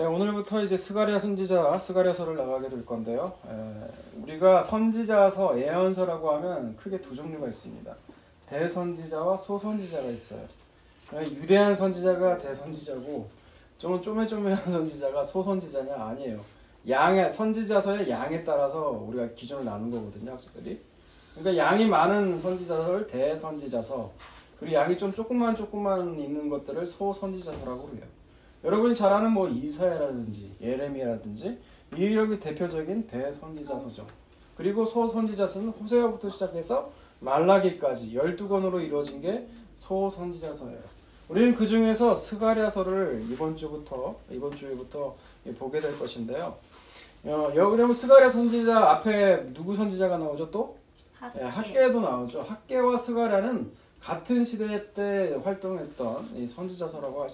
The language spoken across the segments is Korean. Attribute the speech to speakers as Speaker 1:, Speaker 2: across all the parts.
Speaker 1: 오늘부터 이제 스가랴 선지자 스가랴서를 나가게 될 건데요. 우리가 선지자서, 예언서라고 하면 크게 두 종류가 있습니다. 대선지자와 소선지자가 있어요. 유대한 선지자가 대선지자고 좀 쪼매쪼매한 선지자가 소선지자냐? 아니에요. 양의 선지자서의 양에 따라서 우리가 기준을 나눈 거거든요, 학자들이. 그러니까 양이 많은 선지자서를 대선지자서, 그리고 양이 좀 조금만 있는 것들을 소선지자서라고 해요. 여러분이 잘 아는 뭐 이사야라든지 예레미야라든지 이렇게 대표적인 대선지자서죠. 그리고 소선지자서는 호세아부터 시작해서 말라기까지 12권으로 이루어진 게 소선지자서예요. 우리는 그 중에서 스가랴서를 이번 주에부터 보게 될 것인데요. 여기 스가랴 선지자 앞에 누구 선지자가 나오죠? 또 학개도 나오죠. 학개와 스가랴는 같은 시대 때 활동했던 이 선지자라고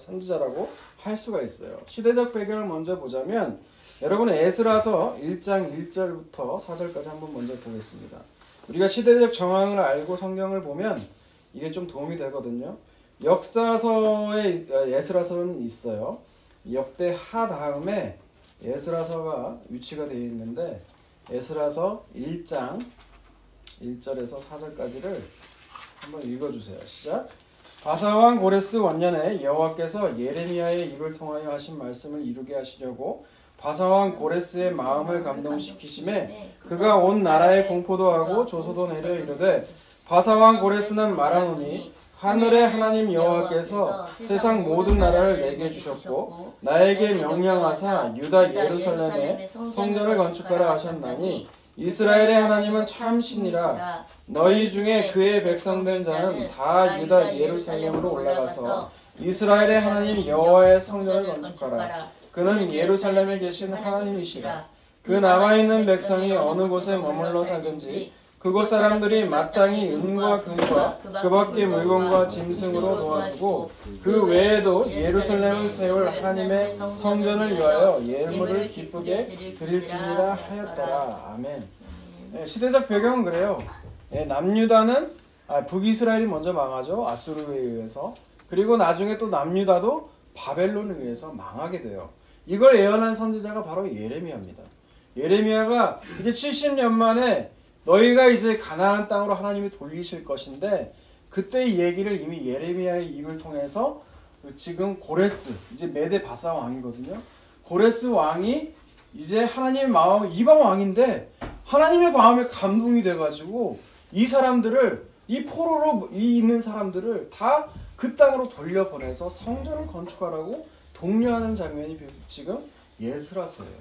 Speaker 1: 할 수가 있어요. 시대적 배경을 먼저 보자면, 여러분 에스라서 1장 1절부터 4절까지 한번 먼저 보겠습니다. 우리가 시대적 정황을 알고 성경을 보면 이게 좀 도움이 되거든요. 역사서에 에스라서는 있어요. 역대하 다음에 에스라서가 위치가 되어 있는데, 에스라서 1장 1절에서 4절까지를 한번 읽어주세요. 시작. 바사왕 고레스 원년에 여호와께서 예레미야의 입을 통하여 하신 말씀을 이루게 하시려고 바사왕 고레스의 마음을 감동시키심에 그가 온 나라에 공포도 하고 조소도 내려 이르되, 바사왕 고레스는 말하노니 하늘의 하나님 여호와께서 세상 모든 나라를 내게 주셨고 나에게 명령하사 유다 예루살렘에 성전을 건축하라 하셨나니, 이스라엘의 하나님은 참 신이라. 너희 중에 그의 백성된 자는 다 유다 예루살렘으로 올라가서 이스라엘의 하나님 여호와의 성전을 건축하라. 그는 예루살렘에 계신 하나님이시라. 그 남아있는 백성이 어느 곳에 머물러 살든지 그곳 사람들이 마땅히 은과 금과 그 밖의 물건과 짐승으로 도와주고, 그 외에도 예루살렘을 세울 하나님의 성전을 위하여 예물을 기쁘게 드릴지니라 하였더라. 아멘. 시대적 배경은 그래요. 남유다는 북이스라엘이 먼저 망하죠. 아수르에 의해서. 그리고 나중에 또 남유다도 바벨론에 의해서 망하게 돼요. 이걸 예언한 선지자가 바로 예레미야입니다. 예레미야가 이제 70년 만에 너희가 이제 가나안 땅으로 하나님이 돌리실 것인데, 그때 이 얘기를 이미 예레미야의 입을 통해서 지금 고레스, 이제 메데 바사 왕이거든요. 고레스 왕이 이제 하나님의 마음, 이방 왕인데 하나님의 마음에 감동이 돼가지고 이 사람들을, 이 포로로 있는 사람들을 다 그 땅으로 돌려보내서 성전을 건축하라고 독려하는 장면이 지금 에스라서예요.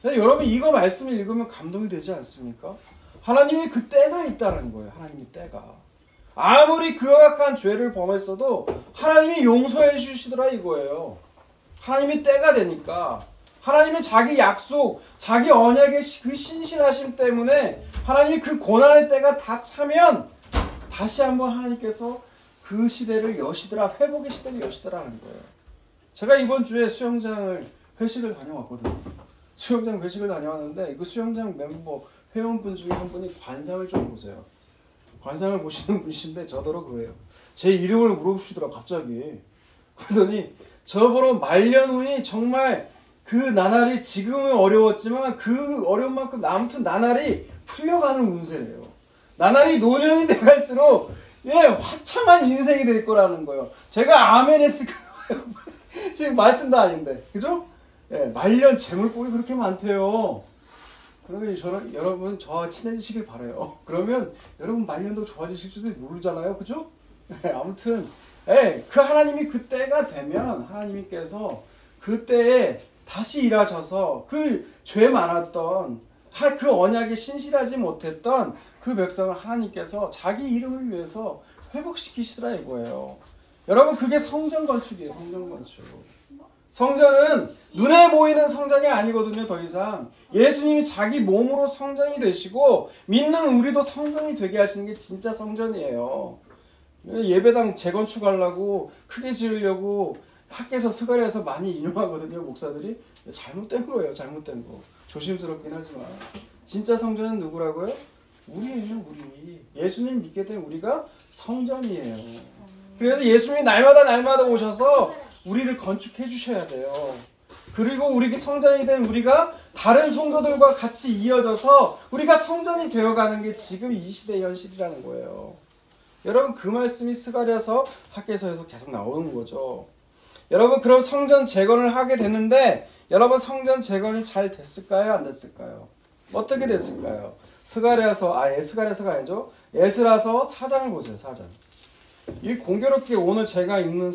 Speaker 1: 여러분 이거 말씀을 읽으면 감동이 되지 않습니까? 하나님이 그 때가 있다는 거예요. 하나님의 때가. 아무리 그와 같은 죄를 범했어도 하나님이 용서해 주시더라 이거예요. 하나님이 때가 되니까, 하나님의 자기 약속, 자기 언약의 그 신실하심 때문에 하나님이 그 고난의 때가 다 차면 다시 한번 하나님께서 그 시대를 여시더라, 회복의 시대를 여시더라는 거예요. 제가 이번 주에 수영장을 회식을 다녀왔거든요. 수영장 회식을 다녀왔는데 그 수영장 멤버 회원분 중에 한 분이 관상을 좀 보세요. 관상을 보시는 분이신데 저더러 그래요. 제 이름을 물어보시더라고 갑자기. 그러더니 저보러 말년운이 정말 그 나날이 지금은 어려웠지만 그 어려운 만큼 아무튼 나날이 풀려가는 운세예요. 나날이 노년이 돼갈수록 화창한 인생이 될 거라는 거예요. 제가 아멘 했을 거예요. 지금 말씀도 아닌데. 그죠? 말년 재물복이 그렇게 많대요. 그러면 여러분 저와 친해지시길 바라요. 그러면 여러분 말년도 좋아지실지도 모르잖아요. 그죠? 아무튼 그 하나님이 그 때가 되면 하나님께서 그때에 다시 일하셔서 그 죄 많았던 그 언약에 신실하지 못했던 그 백성을 하나님께서 자기 이름을 위해서 회복시키시더라 이거예요. 여러분 그게 성전 건축이에요. 성전 건축. 성전은 눈에 보이는 성전이 아니거든요. 더 이상 예수님이 자기 몸으로 성전이 되시고 믿는 우리도 성전이 되게 하시는 게 진짜 성전이에요. 예배당 재건축하려고 크게 지으려고 학교에서 스가랴에서 많이 인용하거든요. 목사들이. 잘못된 거예요. 잘못된 거. 조심스럽긴 하지만 진짜 성전은 누구라고요? 우리예요. 우리. 예수님 믿게 된 우리가 성전이에요. 그래서 예수님이 날마다 오셔서 우리를 건축해 주셔야 돼요. 그리고 우리 성전이 된 우리가 다른 성도들과 같이 이어져서 우리가 성전이 되어가는 게 지금 이 시대의 현실이라는 거예요. 여러분 그 말씀이 스가랴서 학개서에서 계속 나오는 거죠. 여러분 그럼 성전 재건을 하게 됐는데 여러분 성전 재건이 잘 됐을까요? 안 됐을까요? 어떻게 됐을까요? 스가랴서가 아니죠. 에스라서 4장을 보세요. 4장. 이 공교롭게 오늘 제가 읽는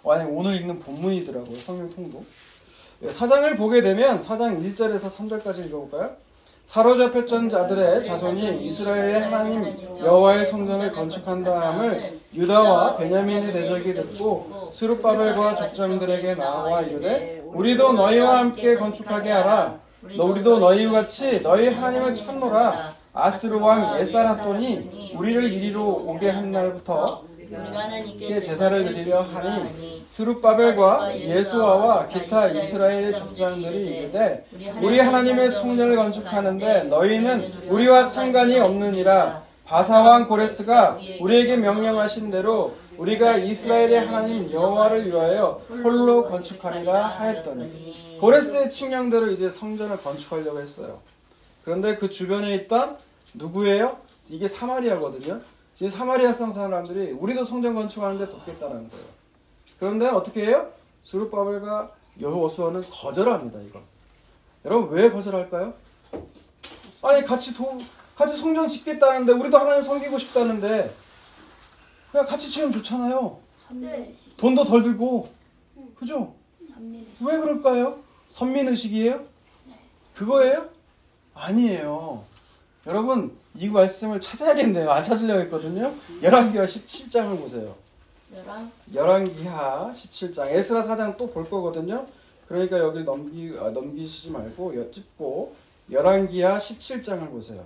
Speaker 1: 오늘 읽는 본문이더라고요. 성경 통독. 4장을 보게 되면 4장 1절에서 3절까지 읽어볼까요? 사로잡혔던 자들의 자손이 이스라엘의 하나님 여호와의 성전을 건축한다 함을 유다와 베냐민의 대적이 듣고 스룹바벨과 족장들에게 나와 이르되 우리도 너희와 함께 건축하게 하라. 우리도 너희와 같이 너희 하나님을 찾노라. 아수르 왕 에살핫돈이 우리를 이리로 오게 한 날부터 이에 제사를 드리려 하니 스룹바벨과 예수아와 기타 이스라엘의 족장들이 이르되 우리 하나님의 성전을 건축하는데 너희는 우리와 상관이 없느니라. 바사왕 고레스가 우리에게 명령하신 대로 우리가 이스라엘의 하나님 여호와를 위하여 홀로 건축하리라 하였더니 고레스의 칙령대로 이제 성전을 건축하려고 했어요. 그런데 그 주변에 있던 누구예요? 이게 사마리아거든요. 지금 사마리아 사람들이 우리도 성전 건축하는데 돕겠다는 거예요. 그런데 어떻게 해요? 스룹바벨과 여호수아는 거절합니다. 이거. 여러분 왜 거절할까요? 아니 같이 성전 짓겠다는데 우리도 하나님 섬기고 싶다는데 그냥 같이 지으면 좋잖아요. 돈도 덜 들고. 그죠? 왜 그럴까요? 선민의식이에요? 그거예요? 아니에요. 여러분 이 말씀을 찾아야겠네요. 안 찾으려고 했거든요. 열왕기하 17장을 보세요. 열왕기하 17장. 에스라 4장 또 볼 거거든요. 그러니까 여기 넘기시지 말고 짚고 열왕기하 17장을 보세요.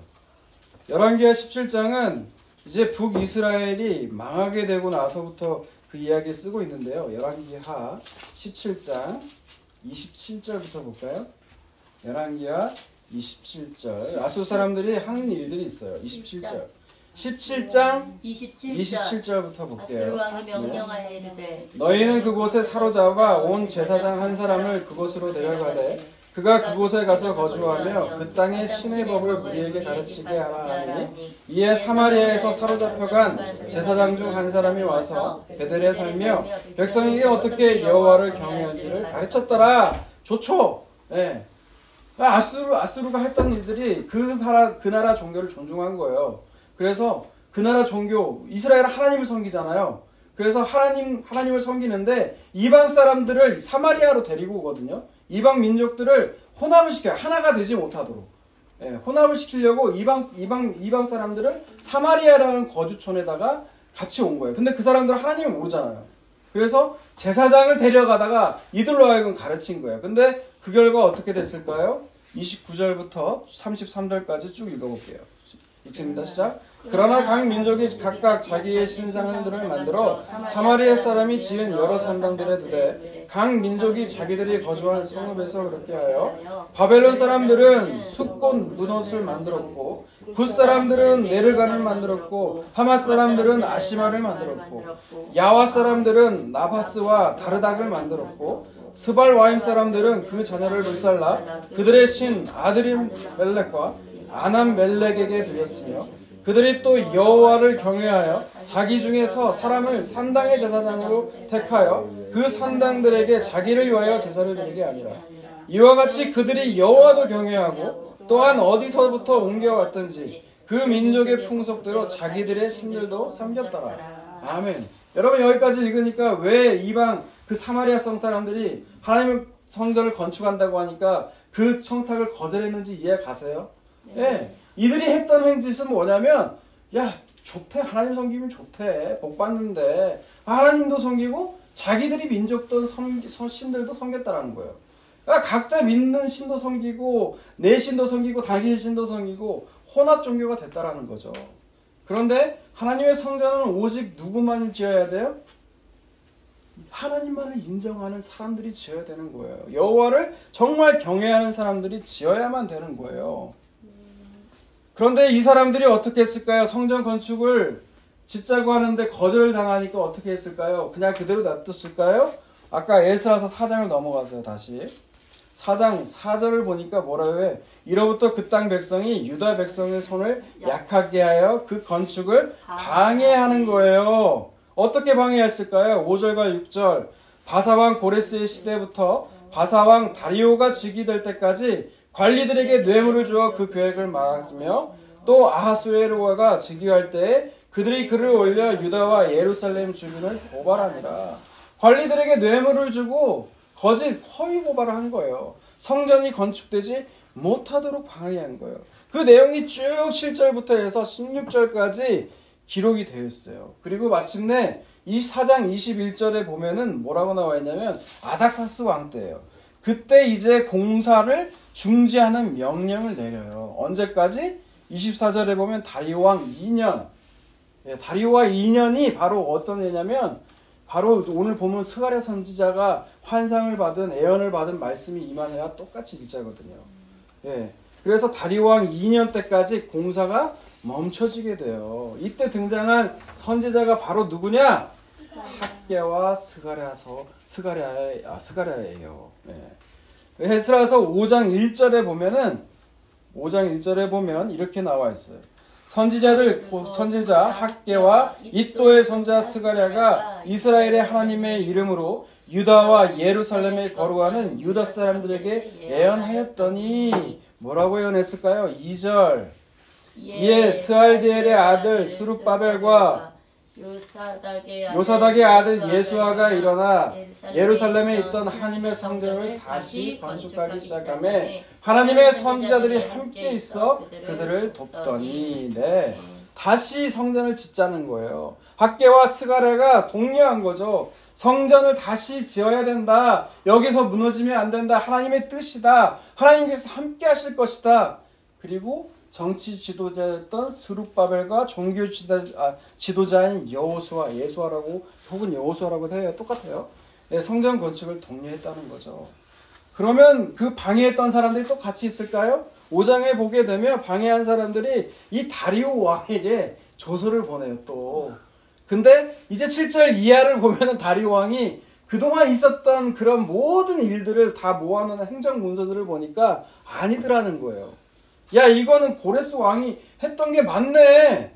Speaker 1: 열왕기하 17장은 이제 북이스라엘이 망하게 되고 나서부터 그 이야기 쓰고 있는데요. 열왕기하 17장 27절부터 볼까요? 열왕기하 27절. 아수르 사람들이 하는 일들이 있어요. 27절. 17장 27절부터 볼게요. 네. 너희는 그곳에 사로잡아 온 제사장 한 사람을 그곳으로 데려가되 그가 그곳에 가서 거주하며 그 땅의 신의 법을 우리에게 가르치게 하라 하니 이에 사마리아에서 사로잡혀간 제사장 중 한 사람이 와서 베델에 살며 백성에게 어떻게 여호와를 경외한지를 가르쳤더라. 좋죠. 네. 아수르가 했던 일들이 그 나라 종교를 존중한 거예요. 그래서 그 나라 종교, 이스라엘 하나님을 섬기잖아요. 그래서 하나님을 섬기는데 이방 사람들을 사마리아로 데리고 오거든요. 이방 민족들을 혼합을 시켜요. 하나가 되지 못하도록. 예, 혼합을 시키려고 이방 사람들을 사마리아라는 거주촌에다가 같이 온 거예요. 근데 그 사람들은 하나님을 모르잖아요. 그래서 제사장을 데려가다가 이들로 하여금 가르친 거예요. 근데 그 결과 어떻게 됐을까요? 29절부터 33절까지 쭉 읽어볼게요. 읽습니다. 시작. 그러나 각 민족이 각각 자기의 신상들을 만들어 사마리아 사람이 지은 여러 산당들에 두되 각 민족이 자기들이 거주한 성읍에서 그렇게 하여 바벨론 사람들은 숫꽃 문옷을 만들었고 굿 사람들은 네르간을 만들었고 하맛 사람들은 아시마를 만들었고 야와 사람들은 나바스와 다르닥을 만들었고 스발 와임 사람들은 그 자녀를 불살라 그들의 신 아드림 멜렉과 아남 멜렉에게 드렸으며 그들이 또 여호와를 경외하여 자기 중에서 사람을 산당의 제사장으로 택하여 그 산당들에게 자기를 위하여 제사를 드리게 하니라. 이와 같이 그들이 여호와도 경외하고 또한 어디서부터 옮겨왔든지 그 민족의 풍속대로 자기들의 신들도 섬겼더라. 아멘. 여러분 여기까지 읽으니까 왜 이방 그 사마리아 성 사람들이 하나님의 성전을 건축한다고 하니까 그 청탁을 거절했는지 이해 가세요? 네. 이들이 했던 행짓은 뭐냐면 야 좋대 하나님 섬기면 좋대 복 받는데 하나님도 섬기고 자기들이 민족도 신들도 섬겼다라는 거예요. 그러니까 각자 믿는 신도 섬기고 내 신도 섬기고 당신 신도 섬기고 혼합 종교가 됐다라는 거죠. 그런데 하나님의 성전은 오직 누구만 지어야 돼요? 하나님만을 인정하는 사람들이 지어야 되는 거예요. 여호와를 정말 경외하는 사람들이 지어야만 되는 거예요. 그런데 이 사람들이 어떻게 했을까요? 성전 건축을 짓자고 하는데 거절당하니까 어떻게 했을까요? 그냥 그대로 놔뒀을까요? 아까 에스라서 4장을 넘어가세요. 다시 4장 4절을 보니까 뭐라고 해? 이로부터 그 땅 백성이 유다 백성의 손을 약하게 하여 그 건축을 방해하는 거예요. 어떻게 방해했을까요? 5절과 6절. 바사왕 고레스의 시대부터 바사왕 다리오가 즉위될 때까지 관리들에게 뇌물을 주어 그 계획을 막았으며, 또 아하수에로가 즉위할 때에 그들이 글을 올려 유다와 예루살렘 주민을 고발하니라. 관리들에게 뇌물을 주고 거짓 허위 고발을 한 거예요. 성전이 건축되지 못하도록 방해한 거예요. 그 내용이 쭉 7절부터 해서 16절까지 기록이 되어 있어요. 그리고 마침내 이 4장 21절에 보면은 뭐라고 나와 있냐면 아닥사스 왕 때예요. 그때 이제 공사를 중지하는 명령을 내려요. 언제까지? 24절에 보면 다리오 왕 2년. 다리오와 2년이 바로 어떤 해냐면 바로 오늘 보면 스가랴 선지자가 환상을 받은 예언을 받은 말씀이 임한 해와 똑같이 일자거든요. 예. 그래서 다리오 왕 2년 때까지 공사가 멈춰지게 돼요. 이때 등장한 선지자가 바로 누구냐? 학개와 스가랴예요. 예. 에스라서 5장 1절에 보면 이렇게 나와 있어요. 선지자 학개와 이또의 손자 스가랴가 이스라엘의 하나님의 이름으로 유다와 예루살렘에 거루하는 유다 사람들에게 예언하였더니 뭐라고 예언했을까요? 2절. 이에 스알디엘의 아들 수룹바벨과 요사닥의 아들 예수아가 일어나 예루살렘에 있던 하나님의 성전을 다시 건축하기 시작하며 하나님의 선지자들이 함께 있어 그들을 돕더니, 네, 다시 성전을 짓자는 거예요. 학개와 스가랴가 독려한 거죠. 성전을 다시 지어야 된다. 여기서 무너지면 안 된다. 하나님의 뜻이다. 하나님께서 함께 하실 것이다. 그리고 정치 지도자였던 스룹바벨과 종교 지도자인 예수아라고 혹은 여호수아라고 해요. 똑같아요. 네, 성전 건축을 독려했다는 거죠. 그러면 그 방해했던 사람들이 또 같이 있을까요? 5장에 보게 되면 방해한 사람들이 이 다리오 왕에게 조서를 보내요. 또 근데 이제 7절 이하를 보면은 다리오 왕이 그동안 있었던 그런 모든 일들을 다 모아놓은 행정 문서들을 보니까 아니더라는 거예요. 야, 이거는 고레스 왕이 했던 게 맞네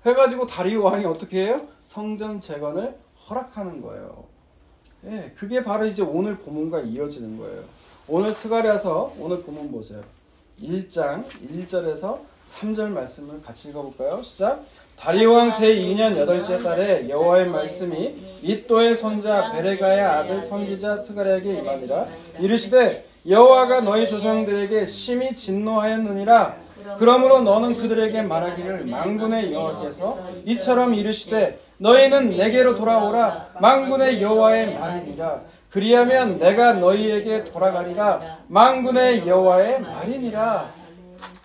Speaker 1: 해가지고 다리오 왕이 어떻게 해요? 성전 재건을 허락하는 거예요. 예, 그게 바로 이제 오늘 본문과 이어지는 거예요. 오늘 스가랴서 오늘 본문 보세요. 1장 1절에서 3절 말씀을 같이 읽어볼까요? 시작. 다리오 왕 제2년 8째 달에 여호와의 말씀이 이또의 손자 베레가의 아들 선지자 스가랴에게 임하니라. 이르시되 여호와가 너희 조상들에게 심히 진노하였느니라. 그러므로 너는 그들에게 말하기를 만군의 여호와께서 이처럼 이르시되 너희는 내게로 돌아오라. 만군의 여호와의 말이니라. 그리하면 내가 너희에게 돌아가리라. 만군의 여호와의 말이니라.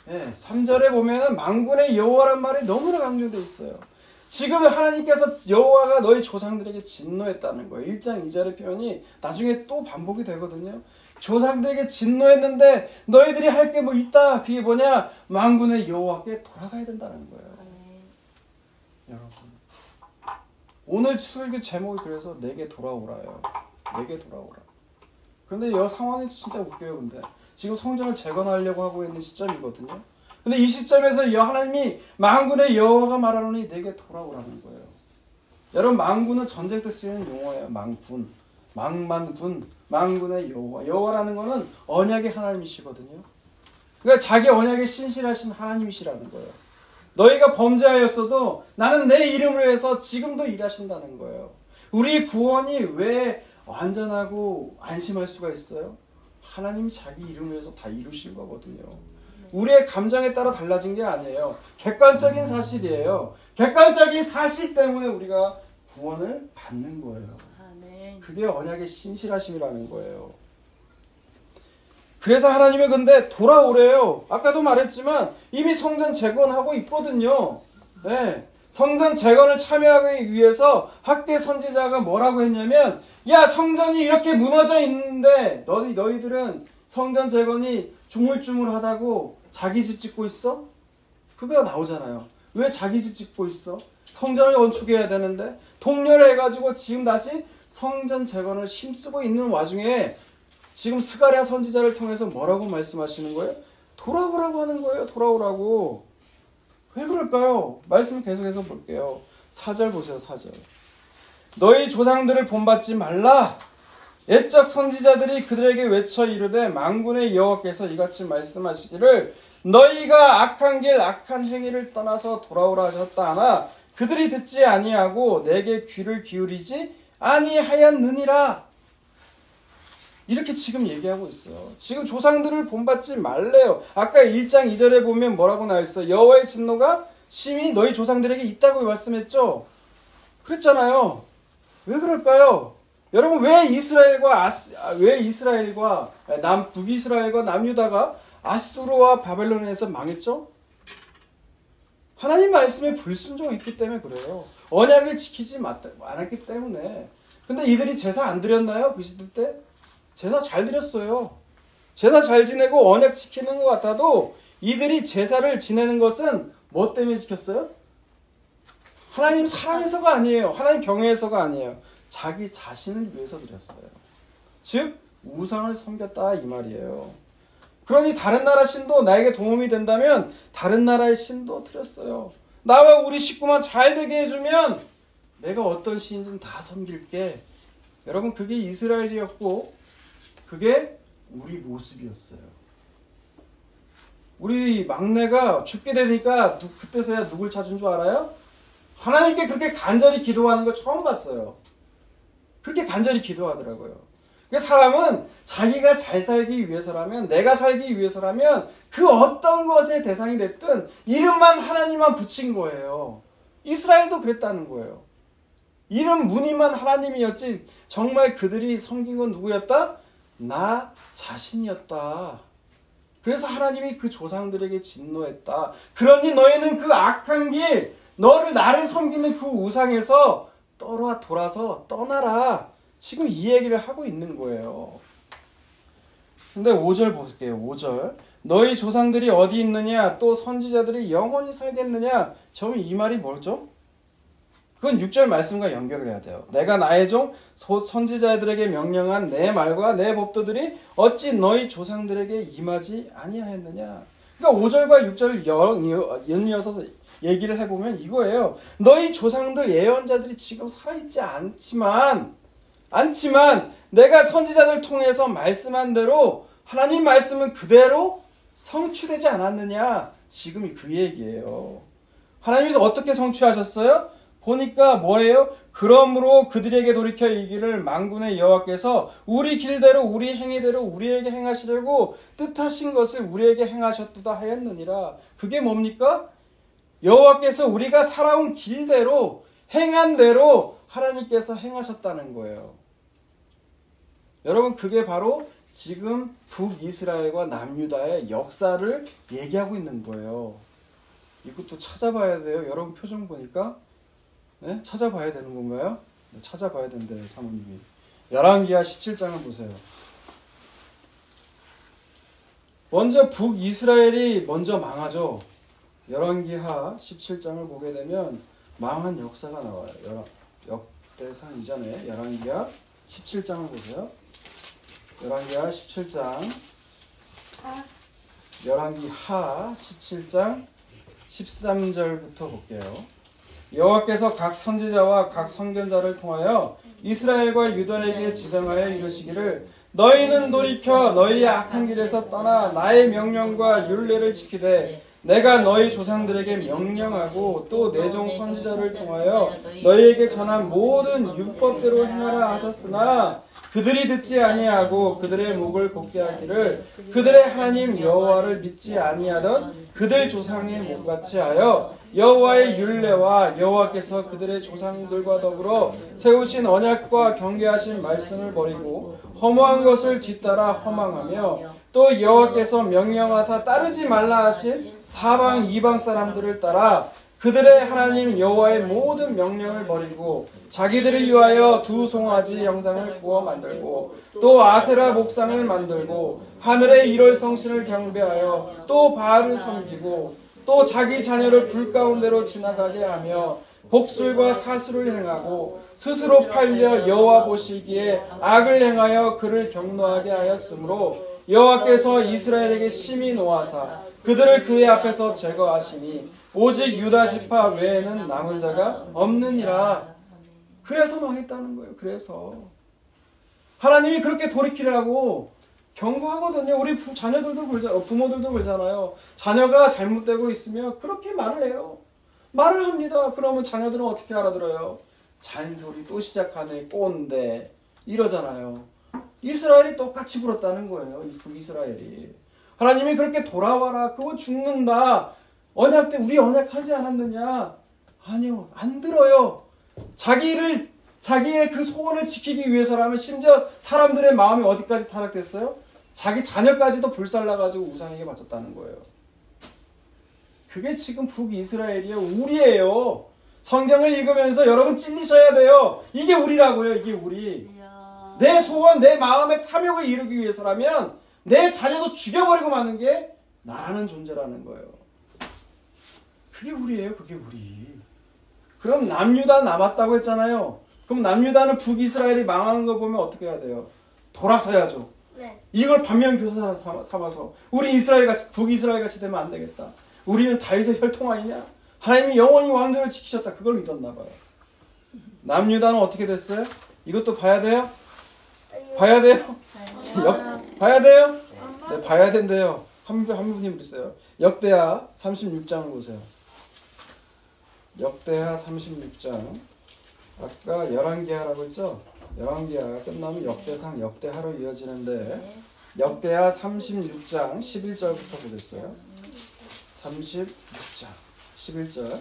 Speaker 1: 네, 3절에 보면은 만군의 여호와란 말이 너무나 강조되어 있어요. 지금 하나님께서 여호와가 너희 조상들에게 진노했다는 거예요. 1장 2절의 표현이 나중에 또 반복이 되거든요. 조상들에게 진노했는데 너희들이 할 게 뭐 있다. 그게 뭐냐? 만군의 여호와께 돌아가야 된다는 거예요. 여러분, 오늘 출교 제목이 그래서 내게 돌아오라요. 내게 돌아오라. 그런데 이 상황이 진짜 웃겨요. 근데 지금 성전을 재건하려고 하고 있는 시점이거든요. 근데 이 시점에서 하나님이 만군의 여호와가 말하노니 내게 돌아오라는 거예요. 여러분, 만군은 전쟁 때 쓰이는 용어예요. 망군, 망만군, 만군의 여호와. 여호와라는 거는 언약의 하나님이시거든요. 그러니까 자기 언약에 신실하신 하나님이시라는 거예요. 너희가 범죄하였어도 나는 내 이름을 위해서 지금도 일하신다는 거예요. 우리 구원이 왜 완전하고 안심할 수가 있어요? 하나님이 자기 이름을 위해서 다 이루신 거거든요. 우리의 감정에 따라 달라진 게 아니에요. 객관적인 사실이에요. 객관적인 사실 때문에 우리가 구원을 받는 거예요. 그게 언약의 신실하심이라는 거예요. 그래서 하나님이 근데 돌아오래요. 아까도 말했지만 이미 성전 재건하고 있거든요. 네. 성전 재건을 참여하기 위해서 학개 선지자가 뭐라고 했냐면, 야, 성전이 이렇게 무너져 있는데 너희들은 성전 재건이 주물주물하다고 자기 집 짓고 있어? 그거 나오잖아요. 왜 자기 집 짓고 있어? 성전을 건축해야 되는데 동료를 해가지고 지금 다시 성전 재건을 힘쓰고 있는 와중에 지금 스가랴 선지자를 통해서 뭐라고 말씀하시는 거예요? 돌아오라고 하는 거예요. 돌아오라고. 왜 그럴까요? 말씀 계속해서 볼게요. 4절 보세요. 4절. 너희 조상들을 본받지 말라. 옛적 선지자들이 그들에게 외쳐 이르되 만군의 여호와께서 이같이 말씀하시기를 너희가 악한 길 악한 행위를 떠나서 돌아오라 하셨다 하나 그들이 듣지 아니하고 내게 귀를 기울이지 아니하였느니라. 이렇게 지금 얘기하고 있어요. 지금 조상들을 본받지 말래요. 아까 1장 2절에 보면 뭐라고 나와 있어요? 여호와의 진노가 심히 너희 조상들에게 있다고 말씀했죠. 그랬잖아요. 왜 그럴까요? 여러분 왜 이스라엘과 북이스라엘과 남유다가 아수르와 바벨론에서 망했죠? 하나님 말씀에 불순종했기 때문에 그래요. 언약을 지키지 않았기 때문에. 근데 이들이 제사 안 드렸나요? 그 시대 때? 제사 잘 드렸어요. 제사 잘 지내고 언약 지키는 것 같아도 이들이 제사를 지내는 것은 뭐 때문에 지켰어요? 하나님 사랑해서가 아니에요. 하나님 경외해서가 아니에요. 자기 자신을 위해서 드렸어요. 즉 우상을 섬겼다 이 말이에요. 그러니 다른 나라 신도 나에게 도움이 된다면 다른 나라의 신도 드렸어요. 나와 우리 식구만 잘 되게 해주면 내가 어떤 신이든 다 섬길게. 여러분 그게 이스라엘이었고 그게 우리 모습이었어요. 우리 막내가 죽게 되니까 그때서야 누굴 찾은 줄 알아요? 하나님께 그렇게 간절히 기도하는 거 처음 봤어요. 그렇게 간절히 기도하더라고요. 사람은 자기가 잘 살기 위해서라면, 내가 살기 위해서라면 그 어떤 것의 대상이 됐든 이름만 하나님만 붙인 거예요. 이스라엘도 그랬다는 거예요. 이름 무늬만 하나님이었지 정말 그들이 섬긴 건 누구였다? 나 자신이었다. 그래서 하나님이 그 조상들에게 진노했다. 그러니 너희는 그 악한 길, 나를 섬기는 그 우상에서 돌아서 떠나라. 지금 이 얘기를 하고 있는 거예요. 근데 5절 볼게요. 5절. 너희 조상들이 어디 있느냐? 또 선지자들이 영원히 살겠느냐? 저는 이 말이 뭐죠? 그건 6절 말씀과 연결을 해야 돼요. 내가 나의 종 선지자들에게 명령한 내 말과 내 법도들이 어찌 너희 조상들에게 임하지 아니하였느냐? 그러니까 5절과 6절을 연이어서 얘기를 해보면 이거예요. 너희 조상들 예언자들이 지금 살아있지 않지만 내가 선지자들 통해서 말씀한 대로 하나님 말씀은 그대로 성취되지 않았느냐? 지금 그 얘기예요. 하나님께서 어떻게 성취하셨어요? 보니까 뭐예요? 그러므로 그들에게 돌이켜 이기를 만군의 여호와께서 우리 길대로 우리 행위대로 우리에게 행하시려고 뜻하신 것을 우리에게 행하셨도다 하였느니라. 그게 뭡니까? 여호와께서 우리가 살아온 길대로 행한 대로 하나님께서 행하셨다는 거예요. 여러분 그게 바로 지금 북이스라엘과 남유다의 역사를 얘기하고 있는 거예요. 이것도 찾아봐야 돼요. 여러분 표정 보니까 네? 찾아봐야 되는 건가요? 네, 찾아봐야 된대요. 사모님이. 열왕기하 17장을 보세요. 먼저 북이스라엘이 먼저 망하죠. 열왕기하 17장을 보게 되면 망한 역사가 나와요. 역대상 이전에 열왕기하 17장을 보세요. 열왕기하 17장 열왕기하 17장 13절부터 볼게요. 여호와께서 각 선지자와 각 선견자를 통하여 이스라엘과 유다에게 지정하여 이르시기를 너희는 돌이켜 너희의 악한 길에서 떠나 나의 명령과 율례를 지키되 내가 너희 조상들에게 명령하고 또 내 종 선지자를 통하여 너희에게 전한 모든 율법대로 행하라 하셨으나 그들이 듣지 아니하고 그들의 목을 곱게 하기를 그들의 하나님 여호와를 믿지 아니하던 그들 조상의 목같이 하여 여호와의 율례와 여호와께서 그들의 조상들과 더불어 세우신 언약과 경계하신 말씀을 버리고 허무한 것을 뒤따라 허망하며 또 여호와께서 명령하사 따르지 말라 하신 사방 이방 사람들을 따라 그들의 하나님 여호와의 모든 명령을 버리고 자기들을 위하여 두 송아지 형상을 구워 만들고 또 아세라 목상을 만들고 하늘의 일월 성신을 경배하여 또 바알을 섬기고 또 자기 자녀를 불 가운데로 지나가게 하며 복술과 사수를 행하고 스스로 팔려 여호와 보시기에 악을 행하여 그를 경노하게 하였으므로 여호와께서 이스라엘에게 심히 노하사 그들을 그의 앞에서 제거하시니 오직 유다 지파 외에는 남은 자가 없느니라. 그래서 망했다는 거예요. 그래서 하나님이 그렇게 돌이키라고 경고하거든요. 우리 자녀들도 부모들도 그러잖아요. 자녀가 잘못되고 있으면 그렇게 말을 해요. 말을 합니다. 그러면 자녀들은 어떻게 알아들어요? 잔소리 또 시작하네, 꼰대 이러잖아요. 이스라엘이 똑같이 불었다는 거예요. 북이스라엘이. 하나님이 그렇게 돌아와라, 그거 죽는다, 언약 때 우리 언약하지 않았느냐? 아니요, 안 들어요. 자기의 그 소원을 지키기 위해서라면 심지어 사람들의 마음이 어디까지 타락됐어요? 자기 자녀까지도 불살라가지고 우상에게 바쳤다는 거예요. 그게 지금 북이스라엘이에요. 우리예요. 성경을 읽으면서 여러분 찔리셔야 돼요. 이게 우리라고요. 이게 우리. 내 소원, 내 마음의 탐욕을 이루기 위해서라면 내 자녀도 죽여버리고 마는 게 나라는 존재라는 거예요. 그게 우리예요. 그게 우리. 그럼 남유다 남았다고 했잖아요. 그럼 남유다는 북이스라엘이 망하는 거 보면 어떻게 해야 돼요? 돌아서야죠. 네. 이걸 반면교사 삼아서 우리 이스라엘같이, 북이스라엘같이 되면 안 되겠다. 우리는 다윗의 혈통 아니냐? 하나님이 영원히 왕조를 지키셨다. 그걸 믿었나 봐요. 남유다는 어떻게 됐어요? 이것도 봐야 돼요? 봐야 돼요? 봐야 돼요? 네, 봐야 된대요. 한 분이 그랬어요. 역대하 36장을 보세요. 역대하 36장. 아까 열왕기하라고 했죠? 열왕기하 끝나면 역대상, 역대하로 이어지는데 역대하 36장 11절부터 보겠어요. 36장 11절.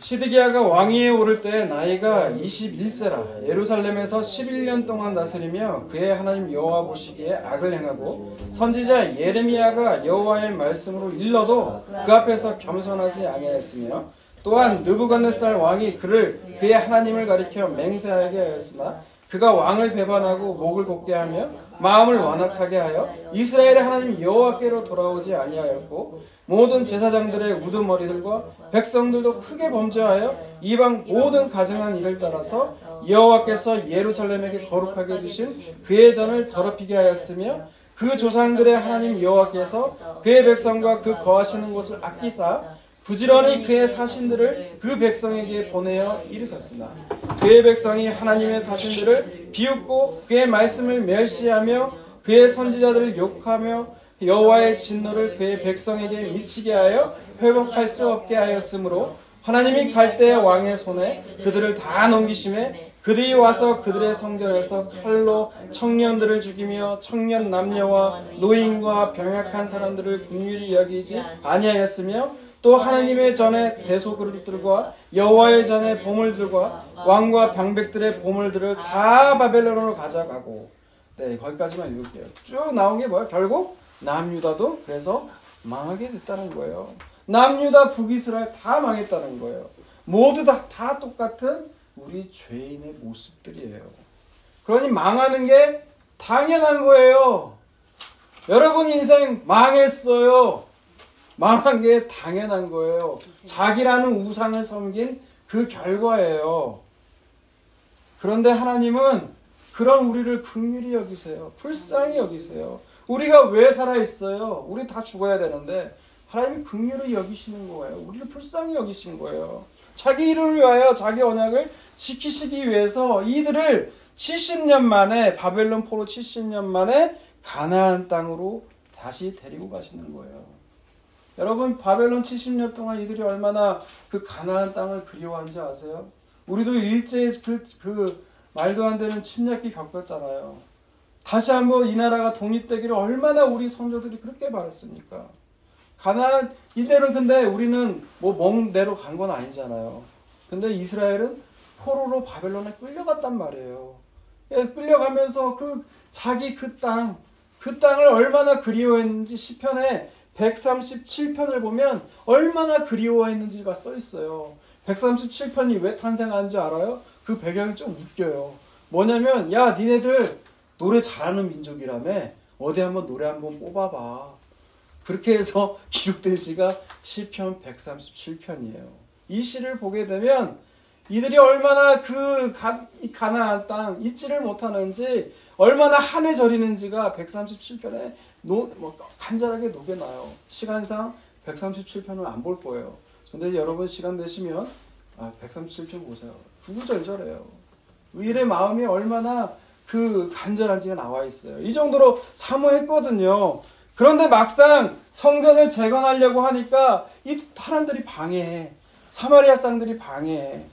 Speaker 1: 시드기야가 왕위에 오를 때 나이가 21세라 예루살렘에서 11년 동안 다스리며 그의 하나님 여호와 보시기에 악을 행하고 선지자 예레미야가 여호와의 말씀으로 일러도 그 앞에서 겸손하지 아니하였으며 또한 느부갓네살 왕이 그의 하나님을 가리켜 맹세하게 하였으나 그가 왕을 배반하고 목을 곧게 하며 마음을 완악하게 하여 이스라엘의 하나님 여호와께로 돌아오지 아니하였고 모든 제사장들의 우두머리들과 백성들도 크게 범죄하여 이방 모든 가증한 일을 따라서 여호와께서 예루살렘에게 거룩하게 두신 그의 전을 더럽히게 하였으며 그 조상들의 하나님 여호와께서 그의 백성과 그 거하시는 곳을 아끼사 부지런히 그의 사신들을 그 백성에게 보내어 이르셨으나 그의 백성이 하나님의 사신들을 비웃고 그의 말씀을 멸시하며 그의 선지자들을 욕하며 여호와의 진노를 그의 백성에게 미치게 하여 회복할 수 없게 하였으므로 하나님이 갈대의 왕의 손에 그들을 다 넘기심에 그들이 와서 그들의 성전에서 칼로 청년들을 죽이며 청년 남녀와 노인과 병약한 사람들을 긍휼히 여기지 아니하였으며 또 하나님의 전에 대소그릇들과 여호와의 전에 보물들과 왕과 방백들의 보물들을 다 바벨론으로 가져가고, 네, 거기까지만 읽을게요. 쭉 나온 게 뭐예요? 결국 남유다도 그래서 망하게 됐다는 거예요. 남유다, 북이스라엘 다 망했다는 거예요. 모두 다 똑같은 우리 죄인의 모습들이에요. 그러니 망하는 게 당연한 거예요. 여러분 인생 망했어요. 망한 게 당연한 거예요. 자기라는 우상을 섬긴 그 결과예요. 그런데 하나님은 그런 우리를 긍휼히 여기세요. 불쌍히 여기세요. 우리가 왜 살아있어요? 우리 다 죽어야 되는데 하나님이 긍휼히 여기시는 거예요. 우리를 불쌍히 여기신 거예요. 자기 이름을 위하여 자기 언약을 지키시기 위해서 이들을 70년 만에, 바벨론 포로 70년 만에 가나안 땅으로 다시 데리고 가시는 거예요. 여러분, 바벨론 70년 동안 이들이 얼마나 그 가나안 땅을 그리워한지 아세요? 우리도 일제히 그 말도 안 되는 침략기 겪었잖아요. 다시 한번 이 나라가 독립되기를 얼마나 우리 선조들이 그렇게 바랬습니까? 가나안, 이들은 근데 우리는 뭐 먼 데로 간 건 아니잖아요. 근데 이스라엘은 포로로 바벨론에 끌려갔단 말이에요. 끌려가면서 자기 그 땅을 얼마나 그리워했는지 시편에 137편을 보면 얼마나 그리워했는지가 써 있어요. 137편이 왜 탄생한 줄 알아요? 그 배경이 좀 웃겨요. 뭐냐면, 야, 니네들 노래 잘하는 민족이라며 어디 한번 노래 한번 뽑아봐. 그렇게 해서 기록된 시가 시편 137편이에요. 이 시를 보게 되면 이들이 얼마나 그 가나안 땅 잊지를 못하는지, 얼마나 한해 저리는지가 137편에 간절하게 녹여놔요. 시간상 137편을 안 볼 거예요. 근데 여러분 시간 되시면 137편 보세요. 구구절절해요. 이들의 마음이 얼마나 그 간절한지가 나와 있어요. 이 정도로 사모했거든요. 그런데 막상 성전을 재건하려고 하니까 이 사람들이 방해해. 사마리아 사람들이 방해해.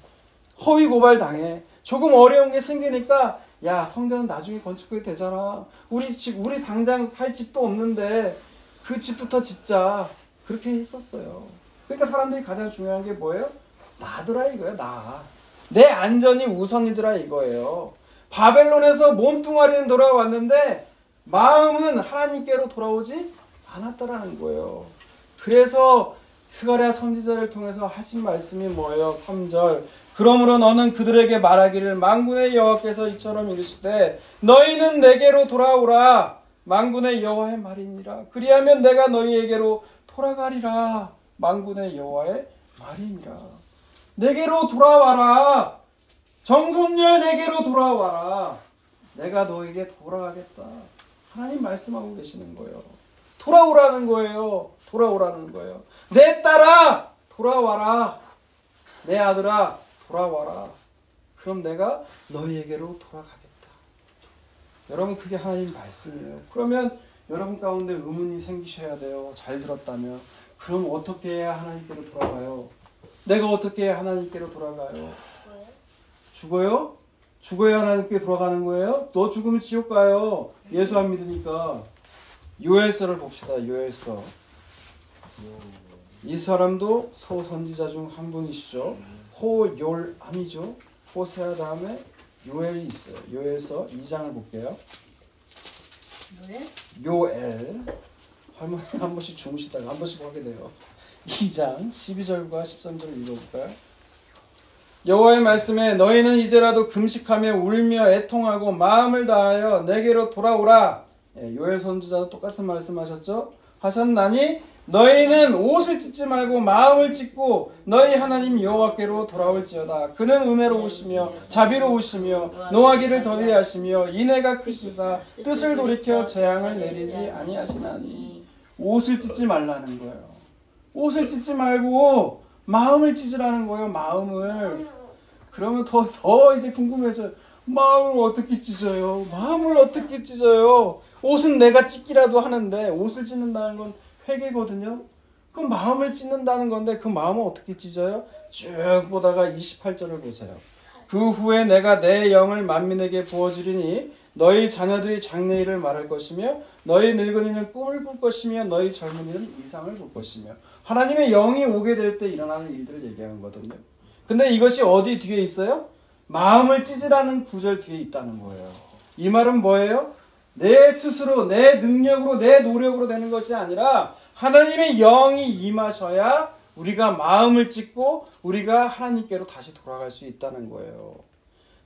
Speaker 1: 허위 고발 당해. 조금 어려운 게 생기니까 야, 성전은 나중에 건축하게 되잖아. 우리 당장 살 집도 없는데 그 집부터 짓자. 그렇게 했었어요. 그러니까 사람들이 가장 중요한 게 뭐예요? 나더라 이거예요. 내 안전이 우선이더라 이거예요. 바벨론에서 몸뚱아리는 돌아왔는데 마음은 하나님께로 돌아오지 않았다라는 거예요. 그래서 스가랴 선지자를 통해서 하신 말씀이 뭐예요? 3절. 그러므로 너는 그들에게 말하기를 만군의 여호와께서 이처럼 이르시되 너희는 내게로 돌아오라. 만군의 여호와의 말이니라. 그리하면 내가 너희에게로 돌아가리라. 만군의 여호와의 말이니라. 내게로 돌아와라. 정성렬 내게로 돌아와라. 내가 너에게 돌아가겠다. 하나님 말씀하고 계시는 거예요. 돌아오라는 거예요. 돌아오라는 거예요. 내 딸아 돌아와라. 내 아들아 돌아와라. 그럼 내가 너희에게로 돌아가겠다. 여러분 그게 하나님 말씀이에요. 그러면 여러분 가운데 의문이 생기셔야 돼요. 잘 들었다면. 그럼 어떻게 해야 하나님께로 돌아가요? 내가 어떻게 해야 하나님께로 돌아가요? 죽어요? 죽어야 하나님께 돌아가는 거예요? 너 죽으면 지옥 가요. 예수 안 믿으니까. 요엘서를 봅시다. 요엘서. 이 사람도 소선지자 중 한 분이시죠. 호요람이죠. 호세아 다음에 요엘이 있어요. 요엘서 2장을 볼게요. 요엘. 할머니 한 번씩 주무시다가 한 번씩 하게 돼요. 2장 12절과 13절을 읽어볼까요? 여호와의 말씀에 너희는 이제라도 금식하며 울며 애통하고 마음을 다하여 내게로 돌아오라. 요엘 선지자도 똑같은 말씀하셨죠? 하셨나니 너희는 옷을 찢지 말고 마음을 찢고 너희 하나님 여호와께로 돌아올지어다. 그는 은혜로우시며 자비로우시며 노하기를 더디 하시며 인애가 크시사 뜻을 돌이켜 재앙을 내리지 아니하시나니. 옷을 찢지 말라는 거예요. 옷을 찢지 말고 마음을 찢으라는 거예요. 마음을. 그러면 더 이제 궁금해져요. 마음을 어떻게 찢어요? 마음을 어떻게 찢어요? 옷은 내가 찢기라도 하는데 옷을 찢는다는 건 회개거든요. 그 마음을 찢는다는 건데 그 마음은 어떻게 찢어요? 쭉 보다가 28절을 보세요. 그 후에 내가 내 영을 만민에게 부어주리니 너희 자녀들이 장래일을 말할 것이며 너희 늙은이는 꿈을 꿀 것이며 너희 젊은이는 이상을 볼 것이며. 하나님의 영이 오게 될 때 일어나는 일들을 얘기하는 거거든요. 근데 이것이 어디 뒤에 있어요? 마음을 찢으라는 구절 뒤에 있다는 거예요. 이 말은 뭐예요? 내 스스로 내 능력으로 내 노력으로 되는 것이 아니라 하나님의 영이 임하셔야 우리가 마음을 찢고 우리가 하나님께로 다시 돌아갈 수 있다는 거예요.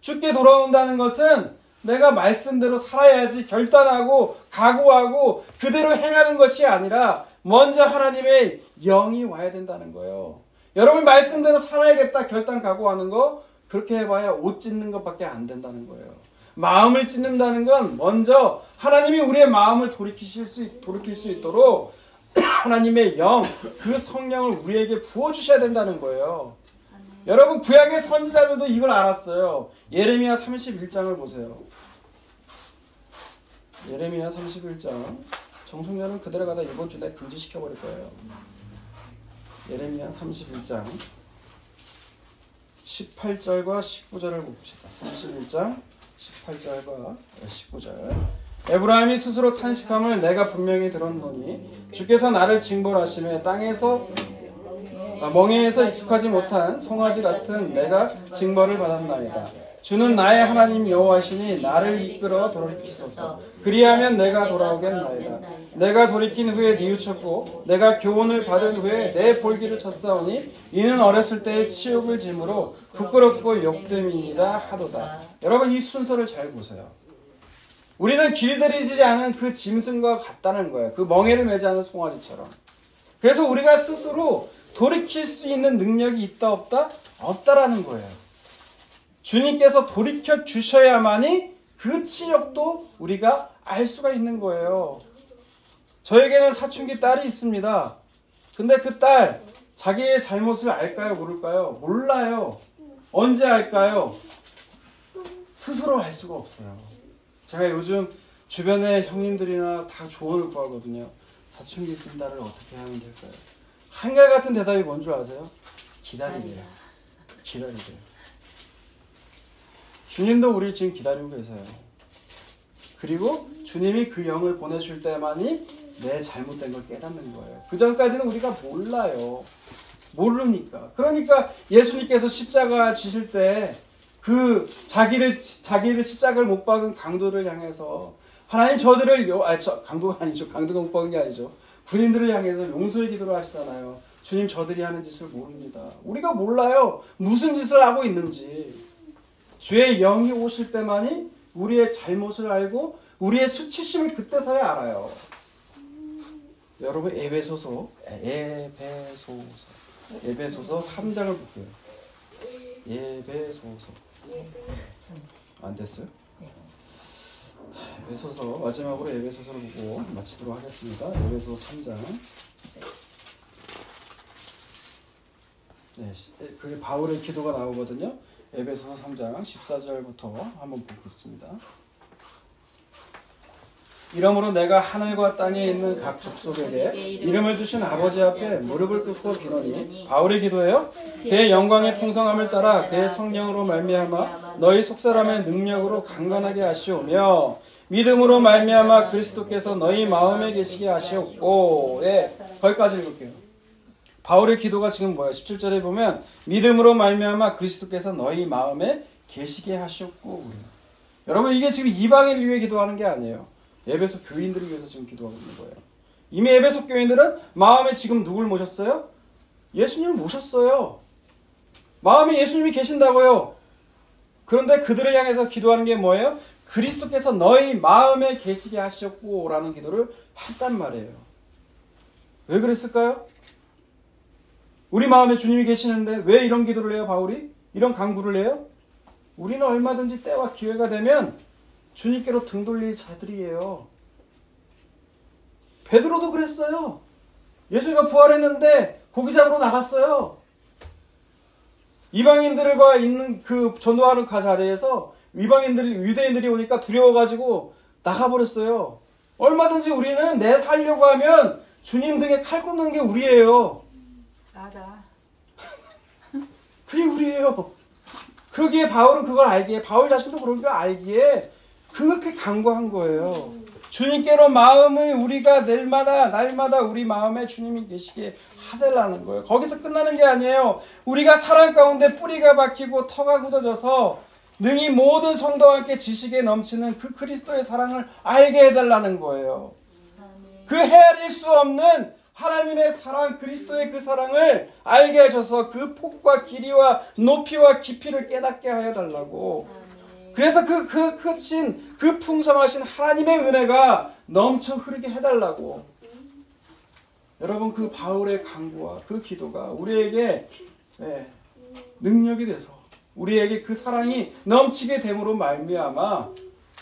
Speaker 1: 주께 돌아온다는 것은 내가 말씀대로 살아야지 결단하고 각오하고 그대로 행하는 것이 아니라 먼저 하나님의 영이 와야 된다는 거예요. 여러분 말씀대로 살아야겠다 결단 각오하는 거 그렇게 해봐야 옷 찢는 것밖에 안 된다는 거예요. 마음을 찢는다는 건 먼저 하나님이 우리의 마음을 돌이킬 수 있도록 하나님의 영, 그 성령을 우리에게 부어주셔야 된다는 거예요. 여러분 구약의 선지자들도 이걸 알았어요. 예레미야 31장을 보세요. 예레미야 31장. 정성렬은 그대로 가다 이번 주에 금지시켜버릴 거예요. 예레미야 31장 18절과 19절을 봅시다. 31장 18절과 19절. 에브라임이 스스로 탄식함을 내가 분명히 들었노니 주께서 나를 징벌하시며 땅에서 멍에에서 익숙하지 못한 송아지 같은 내가 징벌을 받았나이다. 주는 나의 하나님 여호와시니 나를 이끌어 돌이키소서. 그리하면 내가 돌아오겠나이다. 내가 돌이킨 후에 뉘우쳤고 내가 교훈을 받은 후에 내 볼기를 쳤사오니 이는 어렸을 때의 치욕을 짐으로 부끄럽고 욕됨이니이다 하도다. 여러분 이 순서를 잘 보세요. 우리는 길들이지 않은 그 짐승과 같다는 거예요. 그 멍에를 매지 않은 송아지처럼. 그래서 우리가 스스로 돌이킬 수 있는 능력이 있다 없다? 없다라는 거예요. 주님께서 돌이켜 주셔야만이 그 치욕도 우리가 알 수가 있는 거예요. 저에게는 사춘기 딸이 있습니다. 근데 그 딸 자기의 잘못을 알까요? 모를까요? 몰라요. 언제 알까요? 스스로 알 수가 없어요. 제가 요즘 주변의 형님들이나 다 조언을 구하거든요. 사춘기 든 딸을 어떻게 하면 될까요? 한결같은 대답이 뭔 줄 아세요? 기다리래요. 기다리래요. 주님도 우리를 지금 기다리고 계세요. 그리고 주님이 그 영을 보내줄 때만이 내 잘못된 걸 깨닫는 거예요. 그 전까지는 우리가 몰라요. 모르니까. 그러니까 예수님께서 십자가 지실 때 그 자기를 십자가를 못 박은 강도를 향해서 하나님 저들을 강도가 아니죠. 강도가 못 박은 게 아니죠. 군인들을 향해서 용서의 기도를 하시잖아요. 주님 저들이 하는 짓을 모릅니다. 우리가 몰라요. 무슨 짓을 하고 있는지. 주의 영이 오실 때만이 우리의 잘못을 알고 우리의 수치심을 그때서야 알아요. 여러분 에베소서 3장을 볼게요. 에베소서 안 됐어요? 에베소서 마지막으로 에베소서를 보고 마치도록 하겠습니다. 에베소서 3장. 네, 그게 바울의 기도가 나오거든요. 에베소서 3장 14절부터 한번 보겠습니다. 이러므로 내가 하늘과 땅에 있는 각 족속에게 이름을 주신 아버지 앞에 무릎을 꿇고 비노니 바울의 기도예요. 그의 영광의 풍성함을 따라 그의 성령으로 말미암아 너희 속사람의 능력으로 강건하게 하시오며 믿음으로 말미암아 그리스도께서 너희 마음에 계시게 하시옵고. 네, 거기까지 읽을게요. 바울의 기도가 지금 뭐예요? 17절에 보면 믿음으로 말미암아 그리스도께서 너희 마음에 계시게 하시옵고. 여러분 이게 지금 이방인을 위해 기도하는 게 아니에요. 에베소 교인들을 위해서 지금 기도하고 있는 거예요. 이미 에베소 교인들은 마음에 지금 누굴 모셨어요? 예수님을 모셨어요. 마음에 예수님이 계신다고요. 그런데 그들을 향해서 기도하는 게 뭐예요? 그리스도께서 너희 마음에 계시게 하셨고 라는 기도를 했단 말이에요. 왜 그랬을까요? 우리 마음에 주님이 계시는데 왜 이런 기도를 해요, 바울이? 이런 강구를 해요? 우리는 얼마든지 때와 기회가 되면 주님께로 등 돌릴 자들이에요. 베드로도 그랬어요. 예수가 부활했는데 고기 잡으러 나갔어요. 이방인들과 있는 그 전도하는 그 자리에서 유대인들이 오니까 두려워가지고 나가버렸어요. 얼마든지 우리는 하려고 하면 주님 등에 칼 꽂는 게 우리예요.
Speaker 2: 나다.
Speaker 1: 그게 우리예요. 그러기에 바울은 그걸 알기에, 바울 자신도 그런 걸 알기에 그렇게 간구한 거예요. 주님께로 마음을 우리가 날마다 우리 마음에 주님이 계시게 하달라는 거예요. 거기서 끝나는 게 아니에요. 우리가 사랑 가운데 뿌리가 박히고 터가 굳어져서 능히 모든 성도와 함께 지식에 넘치는 그 그리스도의 사랑을 알게 해달라는 거예요. 그 헤아릴 수 없는 하나님의 사랑, 그리스도의 그 사랑을 알게 하셔서 그 폭과 길이와 높이와 깊이를 깨닫게 하여 달라고. 그래서 그 크신, 그 풍성하신 하나님의 은혜가 넘쳐 흐르게 해달라고. 여러분 그 바울의 간구와 그 기도가 우리에게 능력이 돼서 우리에게 그 사랑이 넘치게 됨으로 말미암아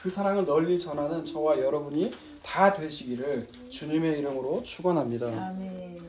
Speaker 1: 그 사랑을 널리 전하는 저와 여러분이 다 되시기를 주님의 이름으로 축원합니다.
Speaker 2: 아멘.